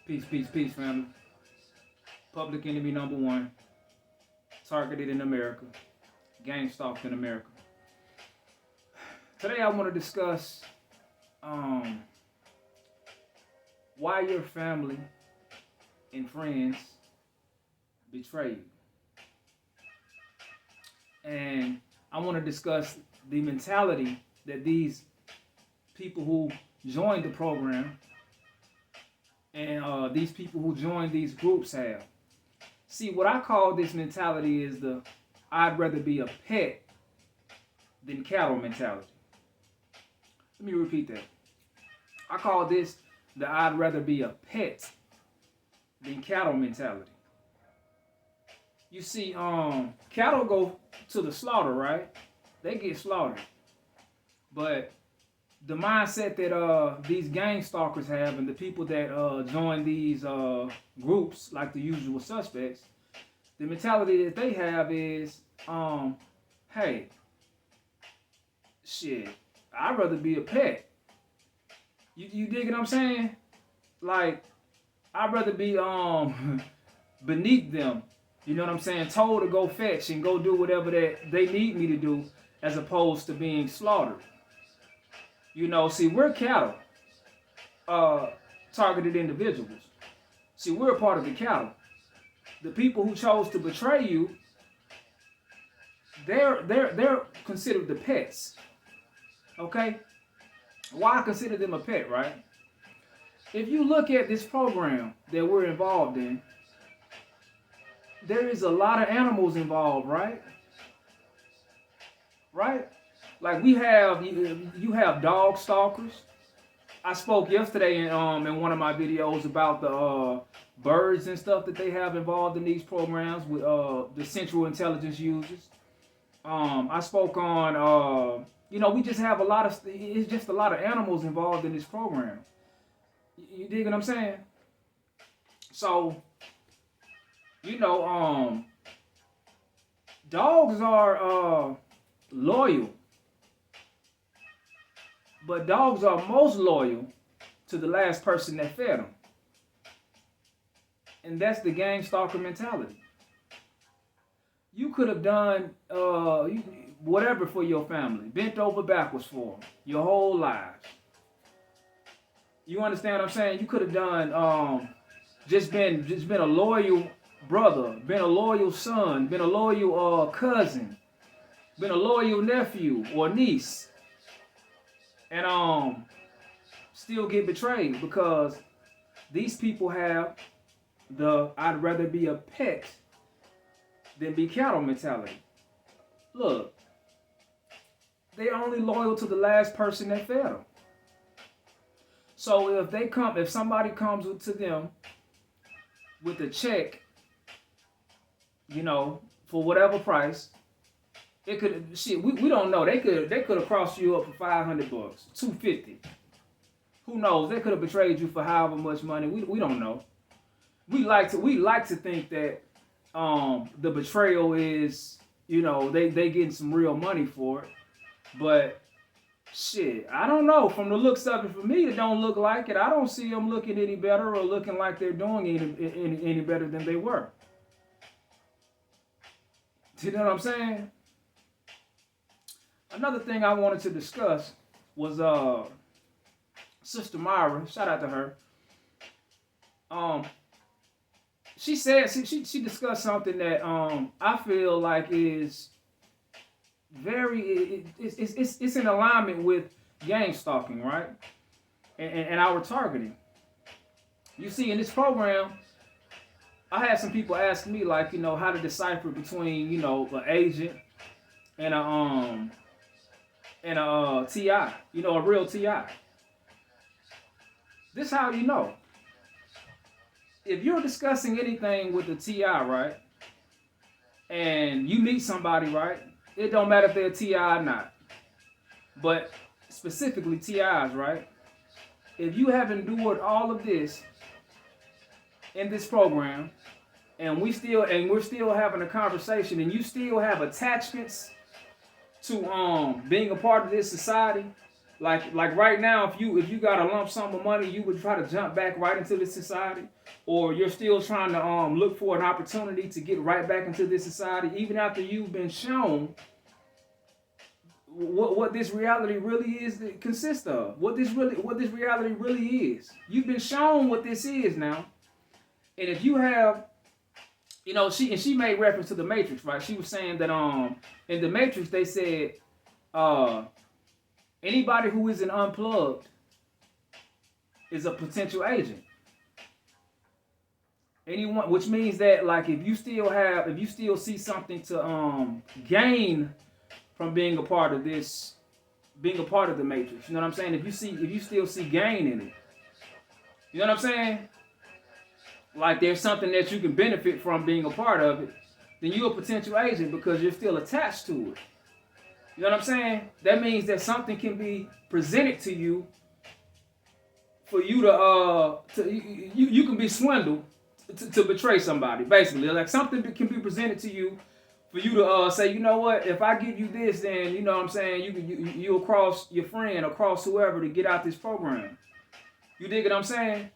Peace, peace, peace, family. Public enemy number one. Targeted in America. Gangstalker in America. Today I want to discuss why your family and friends betray you. And I want to discuss the mentality that these people who join the program and these people who join these groups have. See, what I call this mentality is the I'd rather be a pet than cattle mentality. Let me repeat that. I call this the I'd rather be a pet than cattle mentality. You see, cattle go to the slaughter, right? They get slaughtered. But the mindset that these gang stalkers have and the people that join these groups, like the usual suspects, the mentality that they have is, hey, shit, I'd rather be a pet. You dig what I'm saying? Like, I'd rather be beneath them. You know what I'm saying? Told to go fetch and go do whatever that they need me to do, as opposed to being slaughtered. You know, see, we're cattle, targeted individuals. See, we're a part of the cattle. The people who chose to betray you, they're considered the pets. Okay? Why I consider them a pet, right? If you look at this program that we're involved in, there is a lot of animals involved, right? Right? Like you have dog stalkers. I spoke yesterday in one of my videos about the birds and stuff that they have involved in these programs with the Central Intelligence users. I spoke on we just have it's just a lot of animals involved in this program. You dig what I'm saying? So, dogs are loyal. But dogs are most loyal to the last person that fed them. And that's the gang stalker mentality. You could have done whatever for your family, bent over backwards for them your whole lives. You understand what I'm saying? You could have done just been a loyal brother, been a loyal son, been a loyal cousin, been a loyal nephew or niece. And still get betrayed because these people have the I'd rather be a pet than be cattle mentality. Look, they're only loyal to the last person that fed them. So if somebody comes to them with a check, for whatever price, it could we don't know. They could have crossed you up for $500, $250. Who knows? They could have betrayed you for however much money. We don't know. We like to think that the betrayal is, they getting some real money for it. But shit, I don't know. From the looks of it, for me, it don't look like it. I don't see them looking any better or looking like they're doing any better than they were. You know what I'm saying? Another thing I wanted to discuss was Sister Myra. Shout out to her. She said she discussed something that I feel like is it's in alignment with gang stalking, right? And our targeting. You see, in this program, I had some people ask me like, how to decipher between, an agent and a TI, a real TI. This how you know. If you're discussing anything with a TI, right, and you meet somebody, right, it don't matter if they're a TI or not, but specifically TIs, right, if you have endured all of this in this program, and we're still having a conversation, and you still have attachments to being a part of this society, Like right now, if you got a lump sum of money, you would try to jump back right into this society, or you're still trying to look for an opportunity to get right back into this society, even after you've been shown what this reality really is that consists of. What this reality really is. You've been shown what this is now, and if you have, she made reference to the Matrix, right? She was saying that in the Matrix they said anybody who isn't unplugged is a potential agent. Anyone, which means that like if you still see something to gain from being a part of this, being a part of the Matrix, you know what I'm saying? If you still see gain in it, you know what I'm saying? Like there's something that you can benefit from being a part of it, then you're a potential agent because you're still attached to it. You know what I'm saying? That means that something can be presented to you for you you can be swindled to betray somebody, basically. Like something can be presented to you for you to say, you know what, if I give you this, then you know what I'm saying, you'll cross your friend or cross whoever to get out this program. You dig what I'm saying?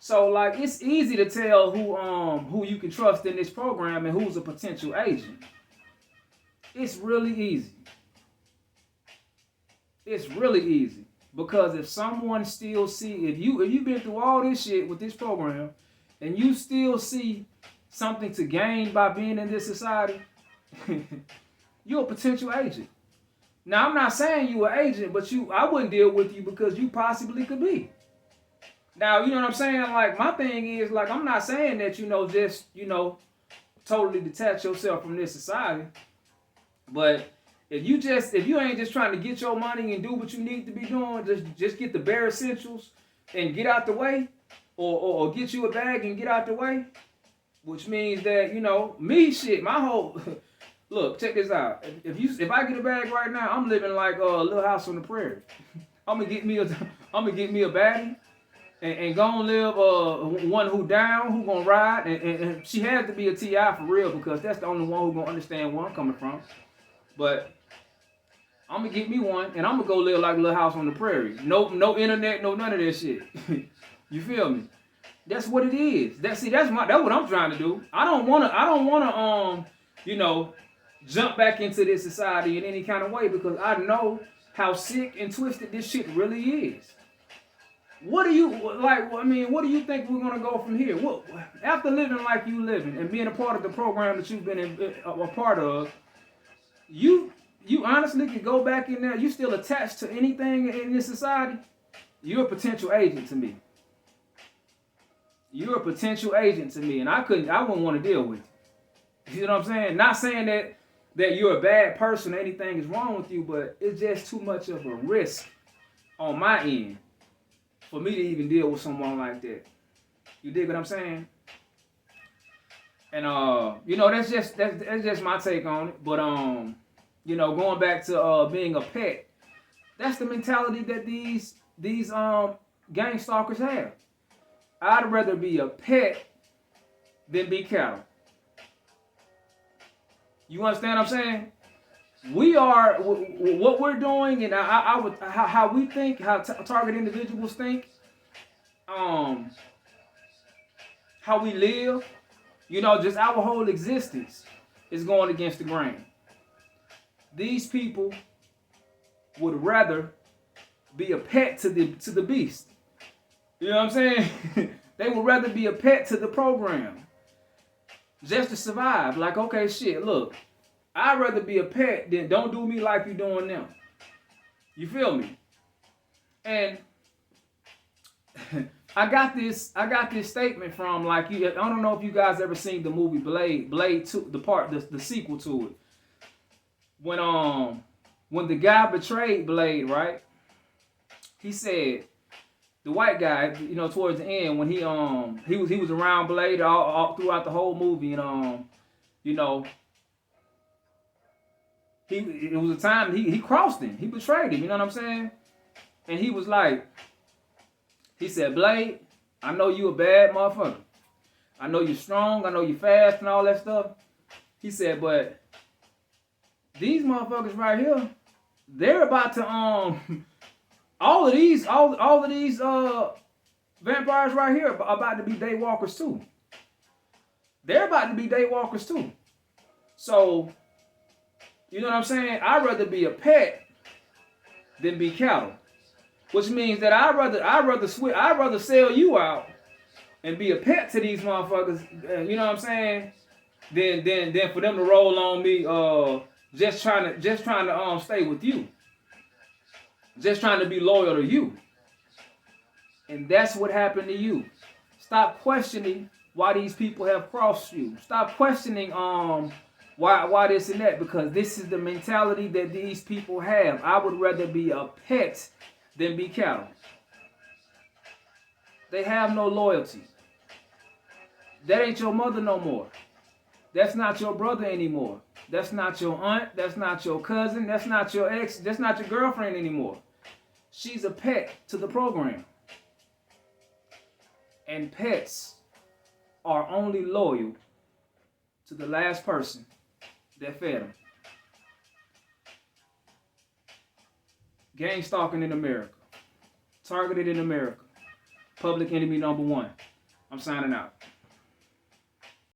So like it's easy to tell who you can trust in this program and who's a potential agent. It's really easy. It's really easy. Because if someone still if you've been through all this shit with this program and you still see something to gain by being in this society, you're a potential agent. Now I'm not saying you an agent, but I wouldn't deal with you because you possibly could be. Now, you know what I'm saying? Like, my thing is, like, I'm not saying that, just, totally detach yourself from this society. But if you ain't just trying to get your money and do what you need to be doing, just get the bare essentials and get out the way, or get you a bag and get out the way, which means that, my whole, look, check this out. If I get a bag right now, I'm living like a little house on the prairie. I'm gonna get me a baddie. And gonna live one who gonna ride, and she has to be a T.I. for real because that's the only one who gonna understand where I'm coming from. But I'm gonna get me one, and I'm gonna go live like a little house on the prairie. No internet, no none of that shit. You feel me? That's what it is. That's what I'm trying to do. I don't wanna jump back into this society in any kind of way because I know how sick and twisted this shit really is. What do you think we're gonna go from here? What, after living like you living and being a part of the program that you've been a part of, you honestly can go back in there. You still attached to anything in this society? You're a potential agent to me. You're a potential agent to me, and I wouldn't want to deal with you. You know what I'm saying? Not saying that you're a bad person or anything is wrong with you, but it's just too much of a risk on my end for me to even deal with someone like that. You dig what I'm saying? And that's just my take on it. But going back to being a pet, that's the mentality that these gangstalkers have. I'd rather be a pet than be cattle. You understand what I'm saying? We are what we're doing, and how we think, how target individuals think, how we live, just our whole existence is going against the grain. These people would rather be a pet to the beast. You know what I'm saying? They would rather be a pet to the program just to survive. Like, okay, shit, look. I'd rather be a pet than don't do me like you doing them. You feel me? And I got this statement from I don't know if you guys ever seen the movie Blade 2, the sequel to it. When the guy betrayed Blade, right? He said, the white guy, towards the end when he was around Blade all throughout the whole movie, and it was a time he crossed him. He betrayed him. You know what I'm saying? And he was like, he said, Blade, I know you a bad motherfucker. I know you're strong. I know you're fast and all that stuff. He said, but these motherfuckers right here, they're about to All of these vampires right here are about to be day walkers too. They're about to be day walkers too. So, you know what I'm saying? I'd rather be a pet than be cattle. Which means that I'd rather sell you out and be a pet to these motherfuckers, you know what I'm saying? Than for them to roll on me just trying to stay with you. Just trying to be loyal to you. And that's what happened to you. Stop questioning why these people have crossed you. Stop questioning why this and that, because this is the mentality that these people have. I would rather be a pet than be cattle. They have no loyalty. That ain't your mother no more. That's not your brother anymore. That's not your aunt. That's not your cousin. That's not your ex. That's not your girlfriend anymore. She's a pet to the program. And pets are only loyal to the last person that fed them. Gangstalking in America. Targeted in America. Public enemy number one. I'm signing out.